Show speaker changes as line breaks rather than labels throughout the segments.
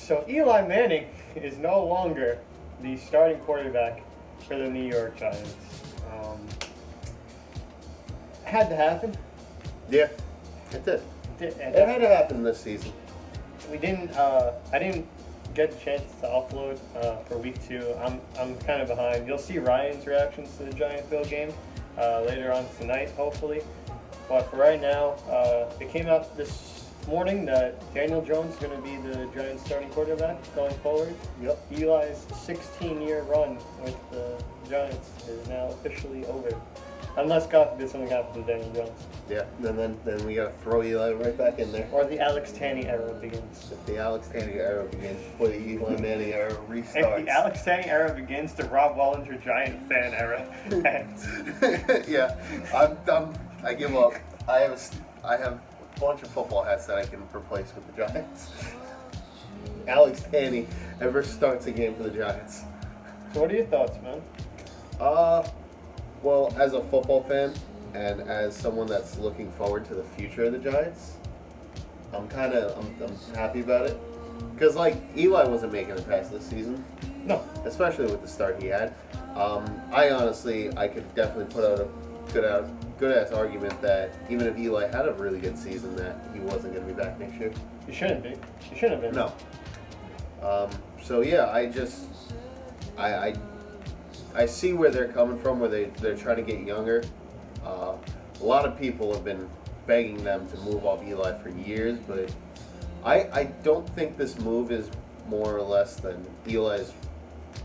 So Eli Manning is no longer the starting quarterback for the New York Giants. Had to happen.
Yeah, it did. It had to happen this season.
We didn't. I didn't get the chance to upload for week 2. I'm kind of behind. You'll see Ryan's reactions to the Giant-Bill game later on tonight, hopefully. But for right now, it came out this morning that Daniel Jones is going to be the Giants' starting quarterback going forward.
Yep.
Eli's 16-year run with the Giants is now officially over. Unless, God forbid, something happens to Daniel Jones.
Yeah, and then we got to throw Eli right back in there.
Or the Alex Tanney era begins.
If the Alex Tanney era begins, or the Eli Manning era restarts.
If the Alex Tanney era begins, the Rob Wallinger Giant fan era ends.
Yeah, I give up. I have a bunch of football hats that I can replace with the Giants. Alex Tanney ever starts a game for the Giants.
So what are your thoughts, man?
Well, as a football fan and as someone that's looking forward to the future of the Giants, I'm happy about it. Because, Eli wasn't making it past this season.
No.
Especially with the start he had. I could definitely put out a good-ass argument that even if Eli had a really good season, that he wasn't going to be back next year.
You shouldn't be. You shouldn't have been.
No. So, yeah, I see where they're coming from, where they're trying to get younger. A lot of people have been begging them to move off Eli for years, but I don't think this move is more or less than Eli's.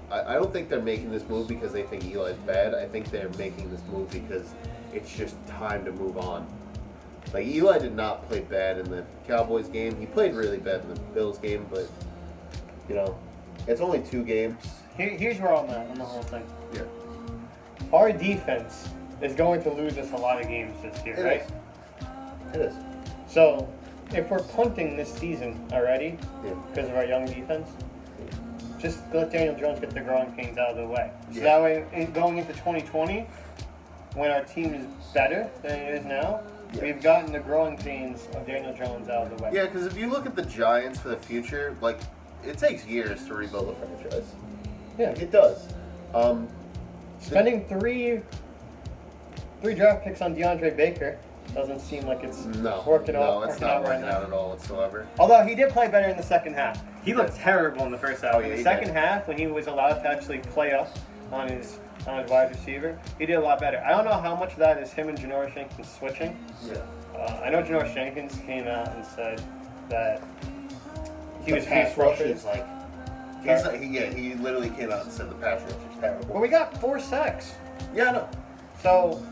I don't think they're making this move because they think Eli's bad. I think they're making this move because it's just time to move on. Eli did not play bad in the Cowboys game. He played really bad in the Bills game, but, it's only 2 games.
Here's where I'm at on the whole thing.
Yeah.
Our defense is going to lose us a lot of games this year, right?
It is.
So, if we're punting this season already because of our young defense, just let Daniel Jones get the growing pains out of the way. So that way, going into 2020, when our team is better than it is now, we've gotten the growing pains of Daniel Jones out of the way.
Yeah, because if you look at the Giants for the future, it takes years to rebuild a franchise.
Yeah.
It does.
Spending three draft picks on DeAndre Baker doesn't seem like it's working out.
No, it's not working out at all whatsoever.
Although he did play better in the second half. He looked terrible in the first half.
Oh, yeah,
in the second half, when he was allowed to actually play up on his wide receiver, he did a lot better. I don't know how much of that is him and Janoris Jenkins switching.
Yeah.
I know Janoris Jenkins came out and said that he was
pass rush is
he
literally came out and said the pass rush is terrible.
Well, we got 4 sacks.
Yeah, I know.
So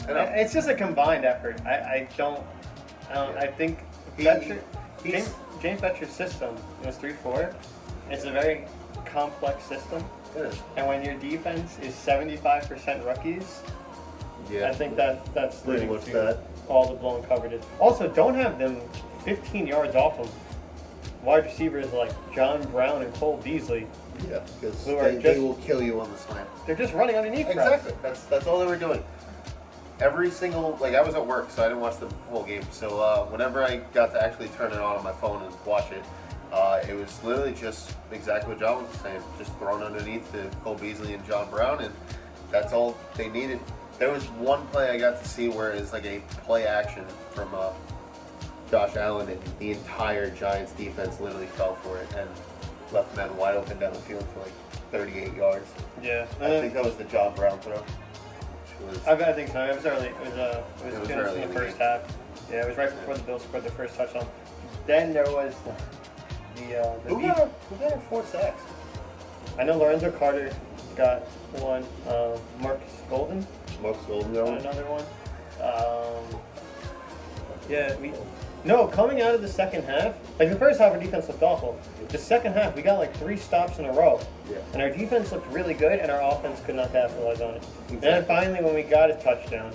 I know.
it's just a combined effort. I think James Betcher's system was 3-4. It's a very complex system.
It is.
And when your defense is 75% rookies, I think that's
pretty
leading
much
to
that.
all the blown coverages. Also, don't have them 15 yards off of wide receivers like John Brown and Cole Beasley.
Yeah, because
they
will kill you on the slant.
They're just running underneath.
Exactly. That's all they were doing. Every single I was at work, so I didn't watch the whole game. So whenever I got to actually turn it on my phone and watch it, it was literally just exactly what John was saying, just thrown underneath to Cole Beasley and John Brown, and that's all they needed. There was one play I got to see where it's like a play action from Josh Allen, and the entire Giants defense literally fell for it and left men wide open down the field for 38 yards.
Yeah,
I think that was the John Brown throw.
I think so. It was early. It was
early
in the
in the
first
game.
half. Yeah, it was right before the Bills scored the first touchdown. Then there was
Who got our 4 sacks?
I know Lorenzo Carter got one. Marcus Golden
Marcus Golden
got
got one.
another one. Coming out of the second half, the first half our defense looked awful. The second half we got 3 stops in a row.
Yeah.
And our defense looked really good, and our offense could not capitalize on it.
Exactly.
And then finally, when we got a touchdown,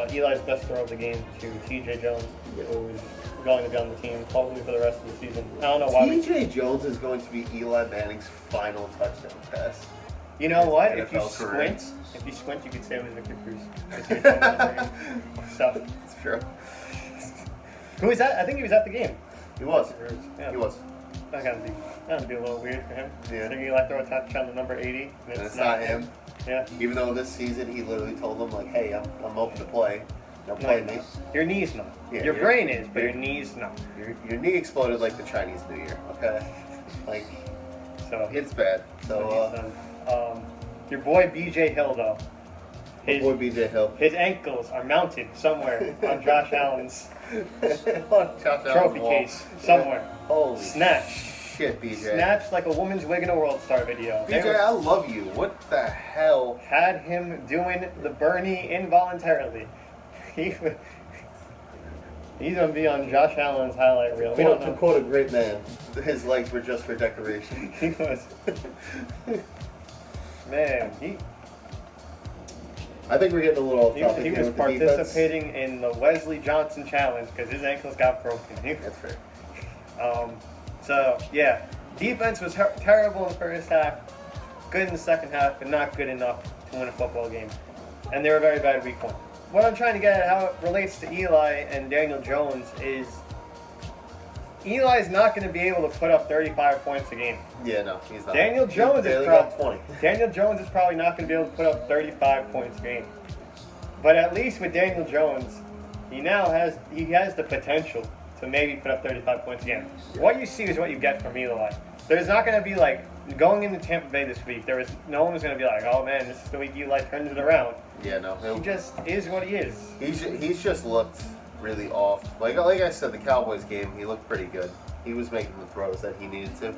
Eli's best throw of the game to T.J. Jones, who was going to be on the team probably for the rest of the season. I don't know why.
T.J. Jones is going to be Eli Manning's final touchdown pass.
You know what? If you
NFL career.
squint, you could say it was Victor Cruz. So,
It's true.
who was that? I think he was at the game.
He was.
Yeah.
He was.
That'd be a little weird for him.
Yeah.
So Eli throw a touchdown to number 80,
And it's not him.
Yeah.
Even though this season he literally told them like, "Hey, I'm open to play. Don't play me."
Your knee's not.
Yeah,
your
your-
brain is, but your knee's not.
Your knee exploded like the Chinese New Year. Okay, like
So
it's bad. So
he's done. Your boy BJ Hill though.
my boy BJ Hill.
His ankles are mounted somewhere on Josh Allen's
Josh Allen's
trophy
wall.
case somewhere.
Yeah. Holy
Snatched.
shit, BJ.
Snatched like a woman's wig in a World Star video. They
BJ, I love you. What the hell?
had him doing the Bernie involuntarily. He's gonna be on Josh Allen's highlight reel. We don't
To
know.
quote a great man, his legs were just for decoration.
He was. Man,
I think we're getting a little off topic
he
here
was
with the defense.
participating in the Wesley Johnson challenge because his ankles got broken.
That's fair.
So yeah, defense was terrible in the first half, good in the second half, but not good enough to win a football game. And they were very bad week one. What I'm trying to get at, how it relates to Eli and Daniel Jones, is Eli's not going to be able to put up 35 points a game.
Yeah, no, he's not.
Daniel
He
Jones is
barely got 20.
Daniel Jones is probably not going to be able to put up 35 points a game. But at least with Daniel Jones, he has the potential to maybe put up 35 points a game. What you see is what you get from Eli. There's not going to be like, going into Tampa Bay this week, no one was going to be like, oh man, this is the week Eli turns it around.
Yeah, no.
He just is what he is.
He's just looked really off. Like I said, the Cowboys game, he looked pretty good. He was making the throws that he needed to,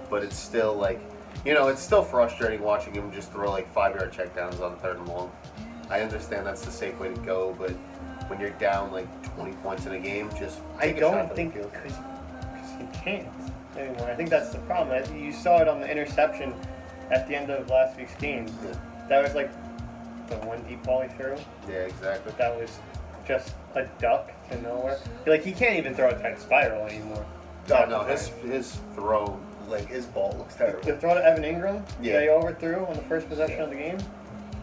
but it's still like, it's still frustrating watching him just throw like 5-yard checkdowns on 3rd and long. I understand that's the safe way to go, but when you're down like 20 points in a game, just
I
take a shot
don't
to
think
the field.
because he can't anymore. I think that's the problem. You saw it on the interception at the end of last week's game.
Yeah.
That was like the one deep ball he threw.
Yeah, exactly.
That was just a duck to nowhere. Like he can't even throw a tight spiral anymore.
No, his throw, like his ball looks terrible.
The throw to Evan Ingram,
Yeah.
that he overthrew on the first possession of the game,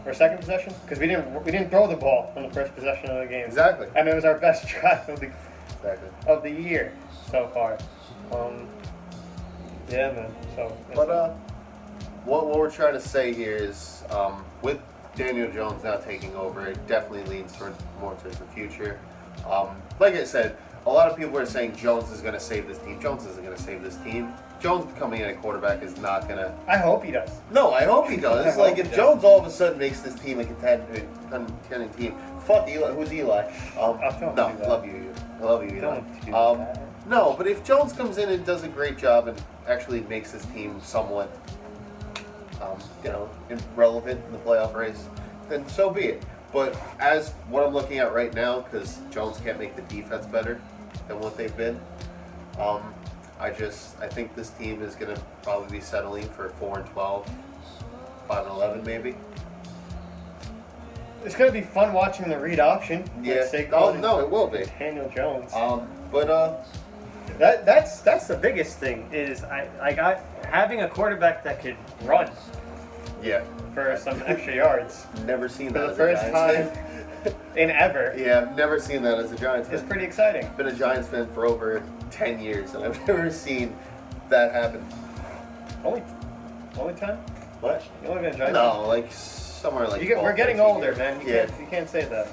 or second possession, because we didn't throw the ball on the first possession of the game.
Exactly.
And it was our best drive
Exactly.
of the year so far. Yeah, man. So.
But what we're trying to say here is, with Daniel Jones now taking over, it definitely leans more towards the future. Like I said, a lot of people are saying Jones is going to save this team. Jones isn't going to save this team. Jones becoming a quarterback is not going to.
I hope he does.
No, I hope he does.
I hope
Like
he
if
does.
Jones all of a sudden makes this team a contending team, fuck Eli. Who's Eli?
Don't
No,
do that.
love you. I love you, Eli.
Don't do that.
No, but if Jones comes in and does a great job and actually makes his team somewhat, relevant in the playoff race, then so be it. But as what I'm looking at right now, because Jones can't make the defense better than what they've been, I think this team is going to probably be settling for 4-12, 5-11 maybe.
It's gonna be fun watching the read option. with
Yeah.
Saquon
Oh
and
no, it will be.
Daniel Jones.
But
That's the biggest thing is I got having a quarterback that could run
yeah,
for some extra yards
never seen
for
that
the
as
first
a Giants
time in ever.
fan. Yeah, I've never seen that as a Giants
It's
fan.
pretty exciting.
Been a Giants fan for over 10 years, and I've never seen that happen.
Only time?
What?
You only been a Giants
No, like somewhere like.
fan? We're
12,
getting
13
older,
years.
man. You can't say that.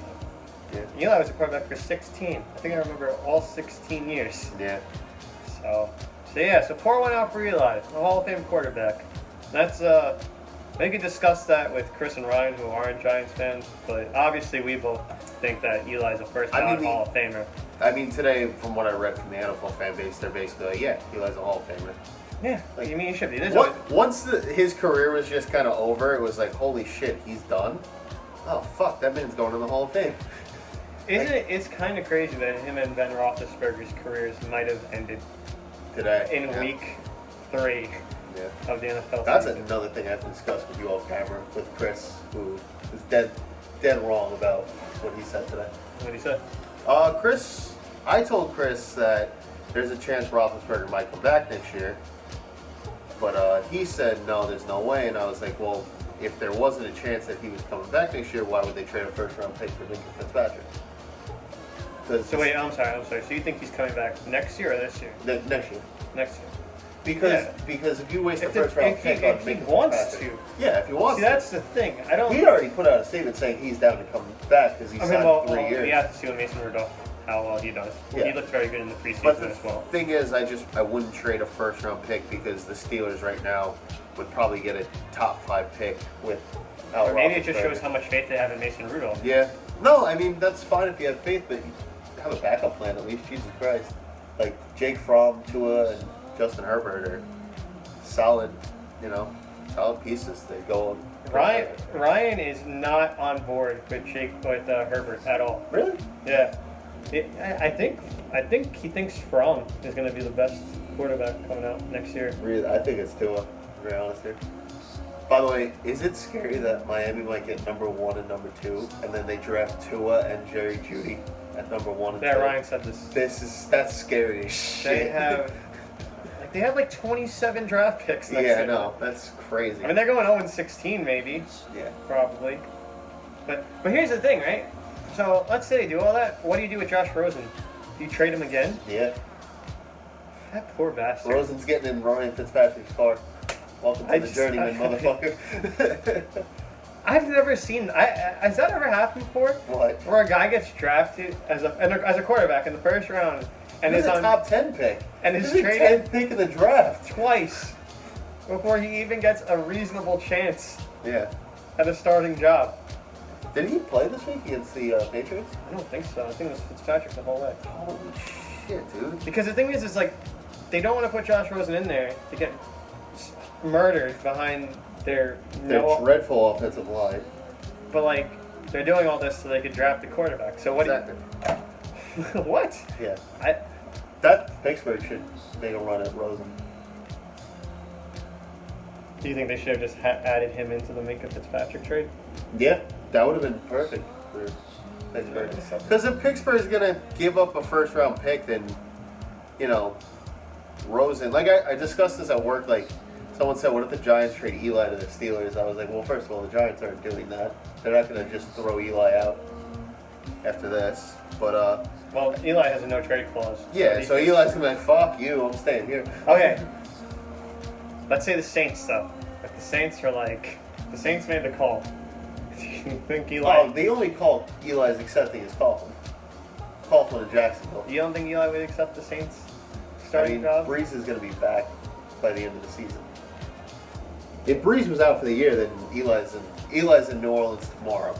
Yeah.
Eli was a quarterback for 16. I think I remember all 16 years.
Yeah.
So pour one out for Eli, a Hall of Fame quarterback. That's we could discuss that with Chris and Ryan, who aren't Giants fans, but obviously we both think that Eli's a first ballot Hall of Famer.
I mean, today, from what I read from the NFL fan base, they're basically like, yeah, Eli's a Hall of Famer.
Yeah, like, you mean he should be.
Once his career was just kind of over, it was like, holy shit, he's done? Oh, fuck, that man's going to the Hall of Fame.
Isn't it? It's kind of crazy that him and Ben Roethlisberger's careers might have ended
Today.
in
Yeah.
week 3
Yeah.
of the NFL
That's
season.
another thing I have to discuss with you off camera, with Chris, who is dead wrong about what he said today.
What did he say?
I told Chris that there's a chance Roethlisberger might come back next year, but he said no, there's no way, and I was like, well, if there wasn't a chance that he was coming back next year, why would they trade a first-round pick for Lincoln Fitzpatrick?
So wait, I'm sorry. So you think he's coming back next year or this year?
Next year.
Next year.
Because if you waste the
If,
first round
if,
pick
he,
on
if he
Minka
wants
Fitzpatrick,
to.
yeah, if he wants
See, that's the thing. I don't.
he already put out a statement saying he's down to come back because he
I
signed
mean, well,
3 years.
we have to see with Mason Rudolph how well he does.
Yeah.
He looked very good in the
But
preseason
the
as well.
thing is, I wouldn't trade a first round pick because the Steelers right now would probably get a top 5 pick with.
Or maybe it just shows how much faith they have in Mason Rudolph.
Yeah. No, I mean that's fine if you have faith, but you have a backup plan at least. Jesus Christ, like Jake Fromm, Tua, and Justin Herbert are solid. Solid pieces. They go.
Ryan is not on board with Herbert at all.
Really?
Yeah. I think he thinks Fromm is going to be the best quarterback coming out next year.
Really, I think it's Tua. To be honest here. By the way, is it scary that Miami might get number 1 and number 2, and then they draft Tua and Jerry Jeudy at number 1 and 2?
Yeah, Ryan said this.
That's scary as shit.
They have like 27 draft picks next year.
Yeah, no, that's crazy.
I mean, they're going 0-16 maybe.
Yeah.
Probably. But here's the thing, right? So let's say they do all that. What do you do with Josh Rosen? Do you trade him again?
Yeah.
That poor bastard.
Rosen's getting in Ryan Fitzpatrick's car. Welcome to the journeyman, motherfucker.
I've never seen. Has that ever happened before?
What?
Where a guy gets drafted as a quarterback in the first round and
He's
is
a
on
top 10 pick.
and is
He's a
traded
10th pick in the draft.
twice before he even gets a reasonable chance
Yeah.
at a starting job.
Did he play this week against the Patriots?
I don't think so. I think it was Fitzpatrick the whole way.
Holy shit, dude.
Because the thing is like, they don't want to put Josh Rosen in there to get murdered behind their
dreadful offensive line.
But like, they're doing all this so they could draft the quarterback. So what?
Exactly.
What?
Yeah.
I
That Pittsburgh should make a run at Rosen.
Do you think they should have just added him into the Minka Fitzpatrick trade?
Yeah, that would have been perfect for Pittsburgh. Because if Pittsburgh's gonna give up a first round pick, then Rosen. Like I discussed this at work. Like someone said, what if the Giants trade Eli to the Steelers? I was like, well, first of all, the Giants aren't doing that. They're not gonna just throw Eli out after this. But
well, Eli has a no trade clause.
yeah, so Eli's gonna be like, fuck you, I'm staying here.
Okay. Let's say the Saints though. If the Saints are like, the Saints made the call. Do you think Eli?
Oh, the only call Eli's accepting is Coughlin. Coughlin in Jacksonville.
You don't think Eli would accept the Saints
I
starting
mean,
job?
Breeze is going to be back by the end of the season. If Breeze was out for the year, then Eli's in New Orleans tomorrow.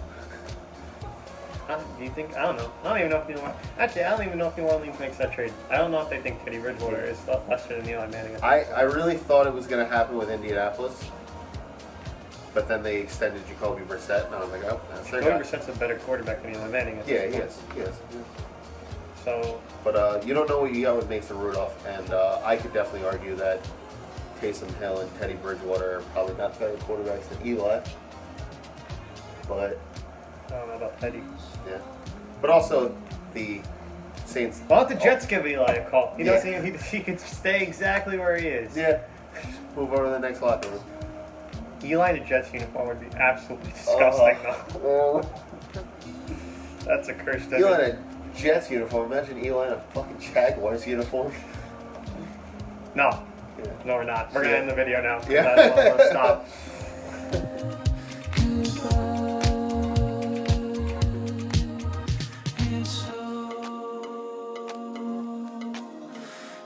Do you think? I don't know. I don't even know if New Orleans. Actually, I don't even know if New Orleans makes that trade. I don't know if they think Teddy Bridgewater is lesser than Eli Manning.
I really thought it was going to happen with Indianapolis, but then they extended Jacoby Brissett, and I was like, oh, that's their
Jacoby
guy.
Brissett's a better quarterback than Eli Manning.
Yeah, he is.
So,
But you don't know what you got with Mason Rudolph, and I could definitely argue that Taysom Hill and Teddy Bridgewater are probably not better quarterbacks than Eli. But
I don't know about Teddy.
yeah, but also the Saints.
Why don't the Jets give Eli a call? He
Yeah.
doesn't even, he could stay exactly where he is.
Yeah, move over to the next locker room.
Eli in a Jets uniform would be absolutely disgusting, though. That's a curse.
Eli in a Jets uniform. Imagine Eli in a fucking Jaguars uniform.
No.
Yeah.
No, we're not. We're going to end the video now.
Yeah.
Let's stop.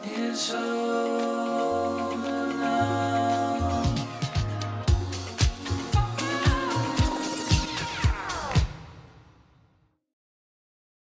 It's so